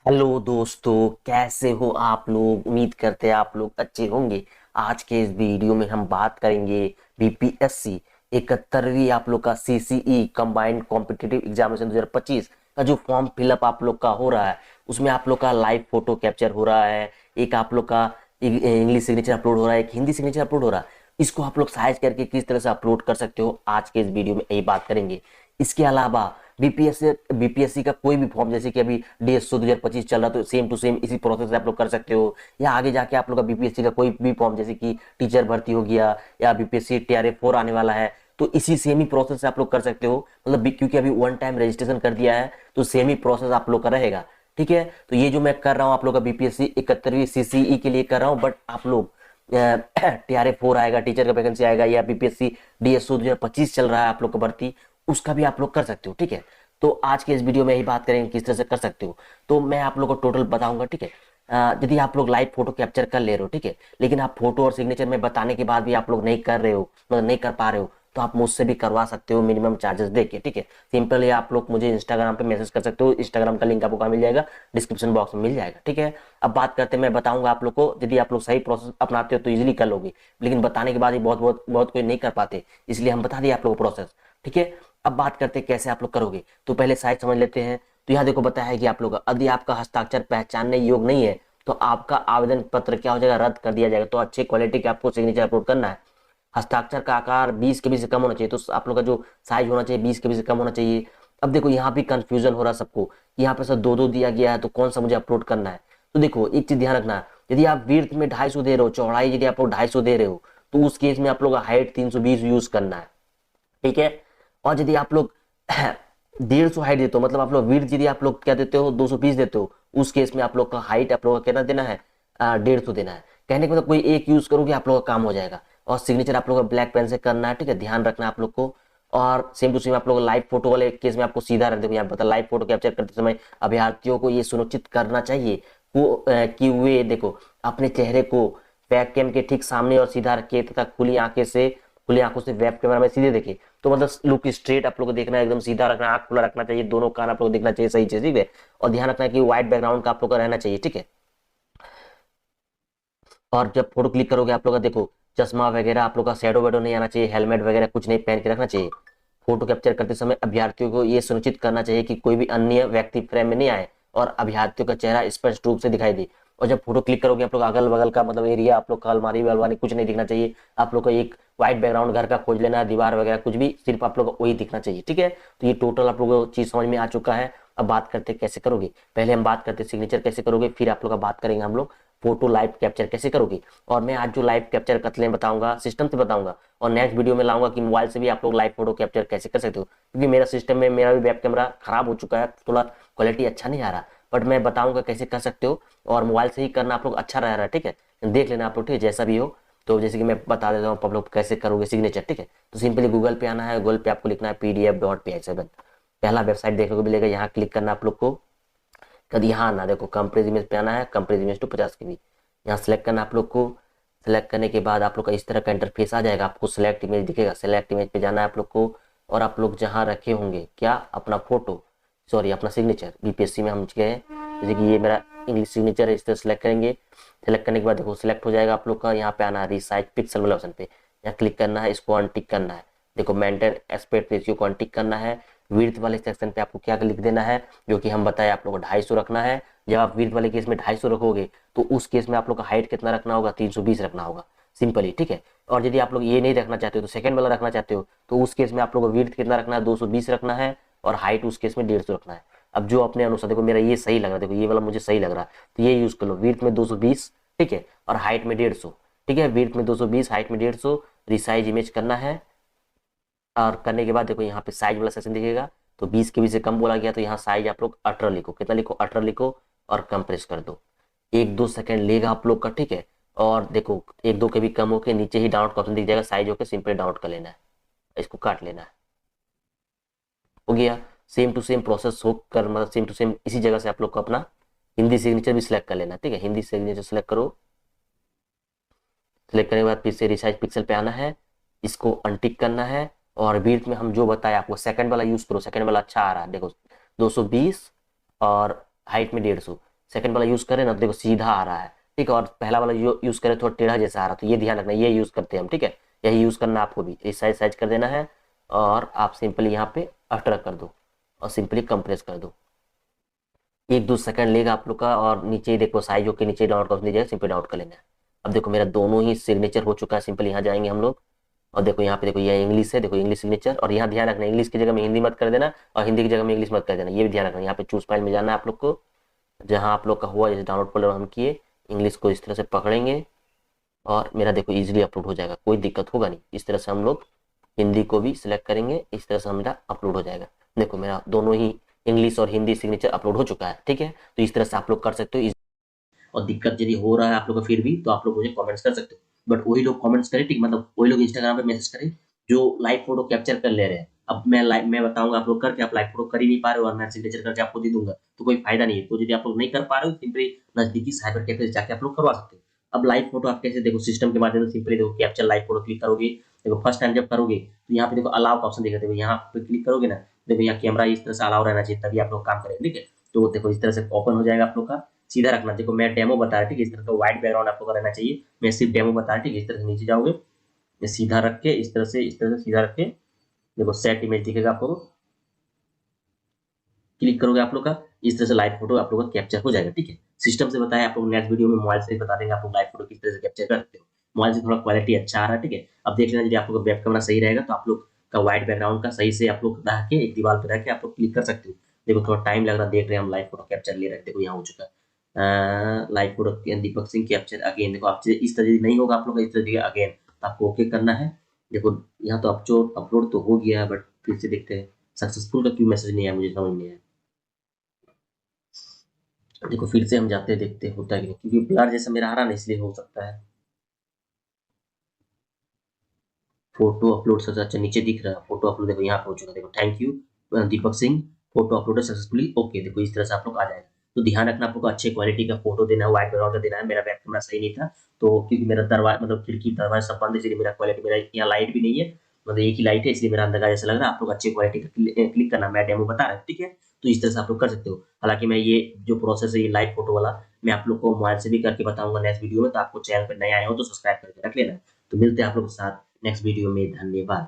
Hello दोस्तों, कैसे हो आप लोग। उम्मीद करते हैं आप लोग अच्छे होंगे। आज के इस वीडियो में हम बात करेंगे बीपीएससी 71वीं आप लोग का सीसीई कंबाइंड कॉम्पिटिटिव एग्जामिनेशन 2025 का जो फॉर्म फिलअप आप लोग का हो रहा है, उसमें आप लोग का लाइव फोटो कैप्चर हो रहा है। एक आप लोग का इंग्लिश सिग्नेचर अपलोड हो रहा है, एक हिंदी सिग्नेचर अपलोड हो रहा है। इसको आप लोग साइज करके किस तरह से अपलोड कर सकते हो, आज के इस वीडियो में यही बात करेंगे। इसके अलावा बीपीएससी का कोई भी फॉर्म, जैसे कि अभी डीएसओ 2025 चल रहा है, तो सेम टू सेम इसी प्रोसेस से आप लोग कर सकते हो। या आगे जाके आप लोग का बीपीएससी का कोई भी फॉर्म, जैसे कि टीचर भर्ती हो गया या बीपीएससी टीआरए 4 आने वाला है, तो इसी सेम ही प्रोसेस से आप लोग कर सकते हो। मतलब क्योंकि अभी वन टाइम रजिस्ट्रेशन कर दिया है, तो सेम ही प्रोसेस आप लोग का रहेगा। ठीक है, तो ये जो मैं कर रहा हूँ आप लोग का बीपीएससी 71वीं सीसीई के लिए कर रहा हूँ, बट आप लोग टीआरए 4 आएगा, टीचर का वैकेंसी आएगा, या बीपीएससी डीएसओ 2025 चल रहा है आप लोग का भर्ती, उसका भी आप लोग कर सकते हो। ठीक है, तो आज के इस वीडियो में यही बात करेंगे किस तरह से कर सकते हो। तो मैं आप लोग को टोटल बताऊंगा। ठीक है, यदि आप लोग लाइव फोटो कैप्चर कर ले रहे हो, ठीक है, लेकिन आप फोटो और सिग्नेचर में बताने के बाद भी आप लोग नहीं कर रहे हो, मतलब नहीं कर पा रहे हो, तो आप मुझसे भी करवा सकते हो मिनिमम चार्जेस देके। ठीक है, सिंपल है, आप लोग मुझे इंस्टाग्राम पे मैसेज कर सकते हो। इंस्टाग्राम का लिंक आपको कहाँ मिल जाएगा, डिस्क्रिप्शन बॉक्स में मिल जाएगा। ठीक है, अब बात करते हैं, मैं बताऊंगा आप लोग को। यदि आप लोग सही प्रोसेस अपनाते हो तो इजीली कर लोगे, लेकिन बताने के बाद ही बहुत बहुत बहुत कोई नहीं कर पाते, इसलिए हम बता दिए आप लोग प्रोसेस। ठीक है, अब बात करते हैं कैसे आप लोग करोगे। तो पहले साइज समझ लेते हैं। तो यहाँ देखो बताया है कि आप लोग यदि आपका हस्ताक्षर पहचानने योग्य नहीं है, तो आपका आवेदन पत्र क्या हो जाएगा, रद्द कर दिया जाएगा। तो अच्छे क्वालिटी के आपको सिग्नेचर अपलोड करना है। हस्ताक्षर का आकार 20 केबी से कम होना चाहिए, तो आप लोग का जो साइज होना चाहिए 20 केबी से कम होना चाहिए। अब देखो यहाँ भी कंफ्यूजन हो रहा है सबको, यहाँ पे सर दो दो दिया गया है, तो कौन सा मुझे अपलोड करना है। तो देखो एक चीज ध्यान रखना, यदि आप विड्थ में 250 दे रहे हो, चौड़ाई यदि आप लोग 250 दे रहे हो, तो उस केस में आप लोग हाइट 320 यूज करना है। ठीक है, और यदि आप लोग 150 हाइट देते हो, मतलब आप लोग विड्थ यदि आप लोग क्या देते हो 220 देते हो, उस केस में आप लोग का हाइट आप लोग का कितना देना है, 150 देना है। कहने का मतलब कोई एक यूज करोगे आप लोग का काम हो जाएगा। और सिग्नेचर आप लोग का ब्लैक पेन से करना है। ठीक है, ध्यान रखना आप लोग को। और सेम टू सेम आप लोग लाइव फोटो वाले केस में आपको सीधा रख देखो यहाँ पता, लाइव फोटो कैप्चर करते समय अभ्यर्थियों को ये सुनिश्चित करना चाहिए कि वे देखो अपने चेहरे को बैक कैम के ठीक सामने और सीधा रखे, तथा खुली आंखों से वेब कैमरा में सीधे देखे। तो मतलब लुक स्ट्रेट आप लोग को देखना है, एकदम सीधा रखना है, आंख खुला रखना चाहिए, दोनों कान आप लोग को देखना चाहिए सही चीज। ठीक है, और ध्यान रखना है कि व्हाइट बैकग्राउंड का आप लोग का रहना चाहिए। ठीक है, और जब फोटो क्लिक करोगे आप लोग का देखो चश्मा वगैरह आप लोग का शैडो वेडो नहीं आना चाहिए, हेलमेट वगैरह कुछ नहीं पहन के रखना चाहिए। फोटो कैप्चर करते समय अभ्यर्थियों को ये सुनिश्चित करना चाहिए कि कोई भी अन्य व्यक्ति फ्रेम में नहीं आए और अभ्यर्थियों का चेहरा स्पष्ट रूप से दिखाई दे। और जब फोटो क्लिक करोगे आप लोग अगल बगल का मतलब एरिया आप लोग का अलमारी वलमारी कुछ नहीं दिखना चाहिए। आप लोग को एक व्हाइट बैकग्राउंड घर का खोज लेना है, दीवार वगैरह कुछ भी, सिर्फ आप लोग को वही दिखना चाहिए। ठीक है, तो ये टोटल आप लोगों को चीज समझ में आ चुका है। अब बात करते हैं कैसे करोगे। पहले हम बात करते हैं सिग्नेचर कैसे करोगे, फिर आप लोग का बात करेंगे हम लोग फोटो लाइव कैप्चर कैसे करोगे। और मैं आज जो लाइव कैप्चर करते बताऊंगा, सिस्टम से बताऊंगा, और नेक्स्ट वीडियो में लाऊंगा कि मोबाइल से भी आप लोग लाइव फोटो कैप्चर कैसे कर सकते हो। क्योंकि मेरा सिस्टम में मेरा भी वेब कैमरा खराब हो चुका है, थोड़ा क्वालिटी अच्छा नहीं आ रहा, बट मैं बताऊंगा कैसे कर सकते हो। और मोबाइल से ही करना आप लोग अच्छा रह रहा है। ठीक है, देख लेना आप लोग, ठीक है, जैसा भी हो। तो जैसे कि मैं बता देता हूँ आप लोग कैसे करोगे सिग्नेचर। ठीक है, तो सिंपली गूगल पे आना है, गूगल पे आपको लिखना है pdf.pi7, पहला वेबसाइट देखने को मिलेगा, यहाँ क्लिक करना आप लोग को। कभी यहाँ आना, देखो कंप्रेस इमेज पे आना है, कंप्रेस इमेज टू 50 KB, यहाँ सेलेक्ट करना आप लोग को। सेलेक्ट करने के बाद आप लोग का इस तरह का इंटरफेस आ जाएगा, आपको सिलेक्ट इमेज दिखेगा, सिलेक्ट इमेज पे जाना है आप लोग को। और आप लोग जहाँ रखे होंगे क्या अपना फोटो, सॉरी अपना सिग्नेचर, बीपीएससी में हम गए जैसे कि ये मेरा इंग्लिश सिग्नेचर है, इस तरह सेलेक्ट करेंगे। सेलेक्ट करने के बाद देखो सिलेक्ट हो जाएगा आप लोग का, यहाँ पे आना है रिसाइज पिक्सल वाले ऑप्शन पे, यहाँ क्लिक करना है, इसको अनटिक करना है। देखो मेंटेन एस्पेक्ट रेशियो को अनटिक करना है। विड्थ वाले सेक्शन पे आपको क्या लिख देना है, जो कि हम बताए आप लोग को 250 रखना है। जब आप विड्थ वाले केस में 250 रखोगे, तो उस केस में आप लोग का हाइट कितना रखना होगा, 320 रखना होगा, सिंपली। ठीक है, और यदि आप लोग ये नहीं रखना चाहते हो, तो सेकंड वाला रखना चाहते हो, तो उस केस में आप लोग को विड्थ कितना रखना है, 220 रखना है, और हाइट उस केस में 150 रखना है। अब जो अपने अनुसार, देखो मेरा ये सही लग रहा है, देखो ये वाला मुझे सही लग रहा है, तो ये यूज कर लो, विड्थ में 220, ठीक है, और हाइट में 150। ठीक है, विड्थ में 220, हाइट में 150, रिसाइज इमेज करना है। और करने के बाद देखो यहाँ पे साइज वाला सेक्शन दिखेगा, तो 20 KB से कम बोला गया, तो यहाँ साइज आप लोग 18 लिखो, कितना लिखो, 18 लिखो, और कंप्रेस कर दो। 1-2 सेकंड लेगा आप लोग का। ठीक है, और देखो 1-2 KB कम होके नीचे ही डाउनलोड का ऑप्शन दिख जाएगा, साइज होकर सिंपली डाउनलोड कर लेना है, इसको काट लेना है, हो गया। सेम टू सेम प्रोसेस होकर, मतलब सेम टू सेम इसी जगह से आप लोग को अपना हिंदी सिग्नेचर भी सिलेक्ट कर लेना। ठीक है, हिंदी सिग्नेचर सिलेक्ट करो। सिलेक्ट करने के बाद फिर से रिसाइज पिक्सल पे आना है, इसको अनटिक करना है। और विड्थ में हम जो बताया आपको, सेकंड वाला यूज करो, सेकंड वाला अच्छा आ रहा है, देखो 220, और हाइट में 150। सेकंड वाला यूज करें ना तो देखो सीधा आ रहा है, ठीक है, और पहला वाला यूज करें थोड़ा टेढ़ा जैसा आ रहा है, तो ये ध्यान रखना, ये यूज करते हैं हम, ठीक है, यही यूज करना आपको भी। इस साइज साइज कर देना है और आप सिंपली यहाँ पे अल्टर कर दो और सिंपली कंप्रेस कर दो। 1-2 सेकंड लेगा आप लोग का, और नीचे देखो साइज होकर नीचे डाउनलोड कर दीजिएगा, सिंपली डाउनलोड कर लेना है। अब देखो मेरा दोनों ही सिग्नेचर हो चुका है, सिंपली यहाँ जाएंगे हम लोग और देखो यहाँ पे देखो ये इंग्लिश है, देखो इंग्लिश सिग्नेचर, और यहाँ ध्यान रखना इंग्लिश की जगह में हिंदी मत कर देना और हिंदी की जगह में इंग्लिश मत कर देना, ये भी ध्यान रखना। यहाँ पे चूज फाइल में जाना है आप लोग को, जहाँ आप लोग का हुआ जैसे डाउनलोड फोल्डर हम किए, इंग्लिश को इस तरह से पकड़ेंगे और मेरा देखो इजीली अपलोड हो जाएगा, कोई दिक्कत होगा नहीं। इस तरह से हम लोग हिंदी को भी सिलेक्ट करेंगे, इस तरह से हमारा अपलोड हो जाएगा। देखो मेरा दोनों ही इंग्लिश और हिंदी सिग्नेचर अपलोड हो चुका है, ठीक है। तो इस तरह से आप लोग कर सकते हो। और दिक्कत यदि हो रहा है आप लोग का फिर भी, तो आप लोग मुझे कमेंट्स कर सकते हो, बट वही लोग कमेंट्स करें, ठीक, मतलब वही लोग इंस्टाग्राम पे मैसेज करें जो लाइव फोटो कैप्चर कर ले रहे हैं। अब मैं बताऊंगा आप लोग करके, आप लाइव फोटो कर ही नहीं पा रहे हो और मैं सिग्नेचर करके आपको दे दूंगा, तो कोई फायदा नहीं है। तो यदि आप लोग नहीं कर पा रहे हो, सिंपली नजदीकी साइबर कैफे से जाके आप लोग करवा सकते हो। अब लाइव फोटो आप कैसे, देखो सिस्टम के माध्यम से सिंपली देखो कैप्चर लाइव फोटो क्लिक करोगे, देखो फर्स्ट टाइम जब करोगे तो यहाँ पे देखो अलाउ का ऑप्शन दिखेगा, देखो यहाँ पे क्लिक करोगे ना, देखो यहाँ कैमरा इस तरह से अलाउ रहना चाहिए, तभी आप लोग काम करेंगे, ठीक है। तो देखो इस तरह से ओपन हो जाएगा आप लोग का। सीधा रखना, देखो मैं डेमो बता रहा, ठीक है, इस तरह का व्हाइट बैकग्राउंड आप लोग का रहना चाहिए, मैं सिर्फ डेमो बता रहा, ठीक है। इस तरह से नीचे जाओगे, ये सीधा रख के इस तरह से सीधा रख के देखो सेट इमेज दिखेगा आपको, क्लिक करोगे आप लोग का, इस तरह से लाइव फोटो आप लोग का कैप्चर हो जाएगा, ठीक है। सिस्टम से बताया आप लोग, नेक्स्ट वीडियो में मोबाइल से बता देंगे आप लोग लाइव फोटो किस तरह से कैप्चर कर सकते हो। मोबाइल से थोड़ा क्वालिटी अच्छा आ रहा है, ठीक है। अब देख लेना, यदि आप लोग का वेब कैमरा सही रहेगा तो आप लोग का व्हाइट बैकग्राउंड का सही से आप लोग रख के एक दीवार पर रख के आप लोग क्लिक कर सकते हो। देखो थोड़ा टाइम लग रहा है, देख रहे हैं हम लाइव फोटो कैप्चर ले रहे हैं, देखो यहाँ हो चुका है live photo Deepak Singh capture again. देखो आपसे इस तरह नहीं होगा आप लोग का, इस तरह अगेन तो आपको ओके करना है। देखो यहाँ तो अपलोड तो हो गया है, बट फिर से देखते हैं सक्सेसफुल का क्यों मैसेज नहीं आया, मुझे समझ नहीं आया। देखो फिर से हम जाते हैं, देखते हैं होता है कि नहीं, क्योंकि ब्लर जैसा मेरा आ रहा ना, इसलिए हो सकता है। फोटो अपलोड सबसे अच्छा नीचे दिख रहा है, फोटो अपलोड देखो यहाँ पे हो चुका है, देखो thank you Deepak Singh, photo upload successfully, okay. देखो इस तरह से आप लोग आ जाएगा। तो ध्यान रखना, आपको अच्छे क्वालिटी का फोटो देना है, व्हाइट बैकग्राउंड का देना है। मेरा बैक कैमरा सही नहीं था, तो क्योंकि मेरा दरवाजा मतलब खिड़की दरवाजा सब बंद है, इसलिए मेरा क्वालिटी, मेरा यहाँ लाइट भी नहीं है, मतलब एक ही लाइट है, इसलिए मेरा अंदर जैसा लग रहा है। आप लोग अच्छी क्वालिटी का क्लिक करना, मैं डेमो बता रहा हूँ, ठीक है। तो इस तरह से आप लोग कर सकते हो। हालांकि मैं ये जो प्रोसेस है ये लाइव फोटो वाला मैं आप लोग को मोबाइल से भी करके बताऊंगा नेक्स्ट वीडियो में, तो आपको चैनल पर नए आए हो तो सब्सक्राइब करके रख लेना। तो मिलते हैं आप लोग के साथ नेक्स्ट वीडियो में, धन्यवाद।